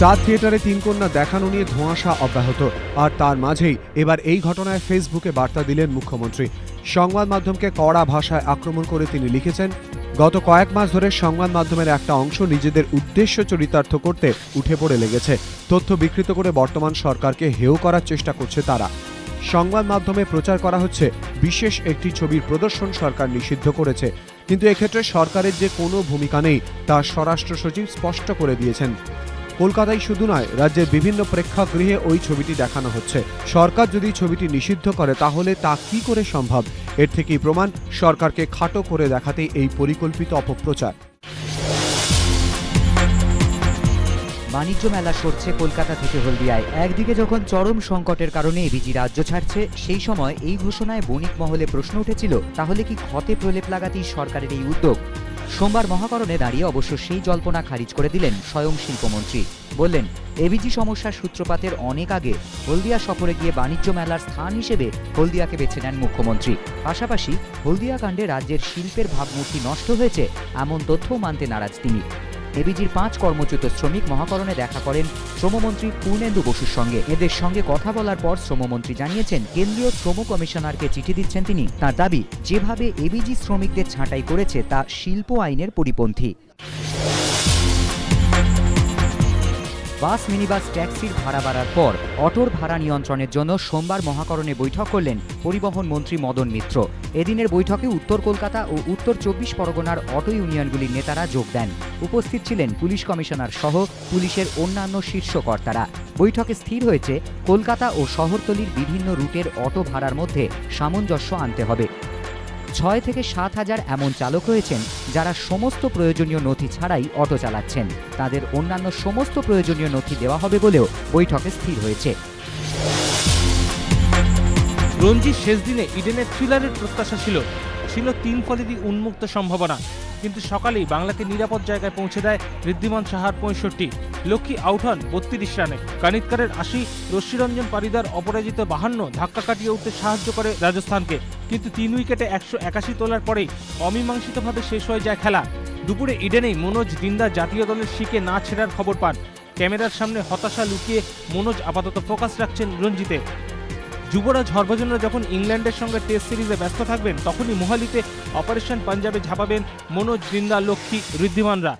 Star থিয়েটারে তিন কন্যা দেখানো নিয়ে ধোঁয়াশা অব্যাহত, আর তার মাঝেই এবার এই ঘটনায় ফেসবুকে বার্তা দিলেন মুখ্যমন্ত্রী। সংবাদ মাধ্যমকে কড়া ভাষায় আক্রমণ করে তিনি লিখেছেন, গত কয়েক মাস ধরে সংবাদ মাধ্যমের একটা অংশ নিজেদের উদ্দেশ্য চরিতার্থ করতে উঠে পড়ে লেগেছে। তথ্য বিকৃত করে বর্তমান সরকারকে হেয় করার চেষ্টা করছে তারা। সংবাদ মাধ্যমে প্রচার করা হচ্ছে বিশেষ একটি ছবির প্রদর্শন সরকার নিষিদ্ধ করেছে, কিন্তু এক্ষেত্রে সরকারের যে কোনো ভূমিকা নেই তা স্বরাষ্ট্র সচিব স্পষ্ট করে দিয়েছেন। কলকাতায় শুধু নয়, রাজ্যের বিভিন্ন প্রেক্ষাগৃহে ওই ছবিটি দেখানো হচ্ছে। সরকার যদি ছবিটি নিষিদ্ধ করে তাহলে তা কি করে সম্ভব? এর থেকেই প্রমাণ সরকারকে খাটো করে দেখাতেই এই পরিকল্পিত অপপ্রচার। বাণিজ্য মেলা সরছে কলকাতা থেকে হলদিয়ায়। একদিকে যখন চরম সংকটের কারণে এবিজি রাজ্য ছাড়ছে, সেই সময় এই ঘোষণায় বণিক মহলে প্রশ্ন উঠেছিল, তাহলে কি ক্ষতে প্রলেপ লাগাতেই সরকারের এই উদ্যোগ? সোমবার মহাকরণে দাঁড়িয়ে অবশ্য সেই জল্পনা খারিজ করে দিলেন স্বয়ং শিল্পমন্ত্রী। বললেন, এবিজি সমস্যার সূত্রপাতের অনেক আগে হলদিয়া সফরে গিয়ে বাণিজ্য মেলার স্থান হিসেবে হলদিয়াকে বেছে নেন মুখ্যমন্ত্রী। পাশাপাশি হলদিয়া কাণ্ডে রাজ্যের শিল্পের ভাবমূর্তি নষ্ট হয়েছে এমন তথ্যও মানতে নারাজ তিনি। এবিজির 5 কর্মচ্যুত শ্রমিক মহাকরণে দেখা করেন শ্রমমন্ত্রী পূর্ণেন্দু বসুর সঙ্গে। এদের সঙ্গে কথা বলার পর শ্রমমন্ত্রী জানিয়েছেন, কেন্দ্রীয় শ্রম কমিশনারকে চিঠি দিচ্ছেন তিনি। তার দাবি, যেভাবে এবিজি শ্রমিকদের ছাঁটাই করেছে তা শিল্প আইনের পরিপন্থী। বাস মিনিবাস ট্যাক্সির ভাড়া বাড়ার পর অটোর ভাড়া নিয়ন্ত্রণের জন্য সোমবার মহাকরণে বৈঠক করলেন পরিবহন মন্ত্রী মদন মিত্র। এদিনের বৈঠকে উত্তর কলকাতা ও উত্তর 24 পরগনার অটো ইউনিয়নগুলির নেতারা যোগ দেন। উপস্থিত ছিলেন পুলিশ কমিশনার সহ পুলিশের অন্যান্য শীর্ষ কর্তারা। বৈঠকে স্থির হয়েছে, কলকাতা ও শহরতলির বিভিন্ন রুটের অটো ভাড়ার মধ্যে সামঞ্জস্য আনতে হবে। 6 থেকে 7 হাজার এমন চালক রয়েছেন যারা সমস্ত প্রয়োজনীয় নথি ছাড়াই অটো চালাচ্ছেন। তাদের অন্যান্য সমস্ত প্রয়োজনীয় নথি দেওয়া হবে বলেও বৈঠকে স্থির হয়েছে। রঞ্জির শেষ দিনে ইডেনের থ্রিলারের প্রত্যাশা ছিল 3 ফলেরই উন্মুক্ত সম্ভাবনা, কিন্তু সকালেই বাংলাকে নিরাপদ জায়গায় পৌঁছে দেয় ঋদ্ধিমান সাহার 65, লক্ষ্মী আউট হন 32 রানে। কানিতকারের 80, রশ্মিরঞ্জন পারিদার অপরাজিত 52 ধাক্কা কাটিয়ে উঠতে সাহায্য করে রাজস্থানকে, কিন্তু 3 উইকেটে 181 তোলার পরেই অমীমাংসিতভাবে শেষ হয়ে যায় খেলা। দুপুরে ইডেনেই মনোজ দিন্দা জাতীয় দলের শিকে না ছেড়ার খবর পান। ক্যামেরার সামনে হতাশা লুকিয়ে মনোজ আপাতত ফোকাস রাখছেন রঞ্জিতে। যুবরাজ হরভজনরা যখন ইংল্যান্ডের সঙ্গে টেস্ট সিরিজে ব্যস্ত থাকবেন, তখনই মোহালিতে অপারেশন পাঞ্জাবে ঝাঁপাবেন মনোজ দিন্দা, লক্ষ্মী, ঋদ্ধিমানরা।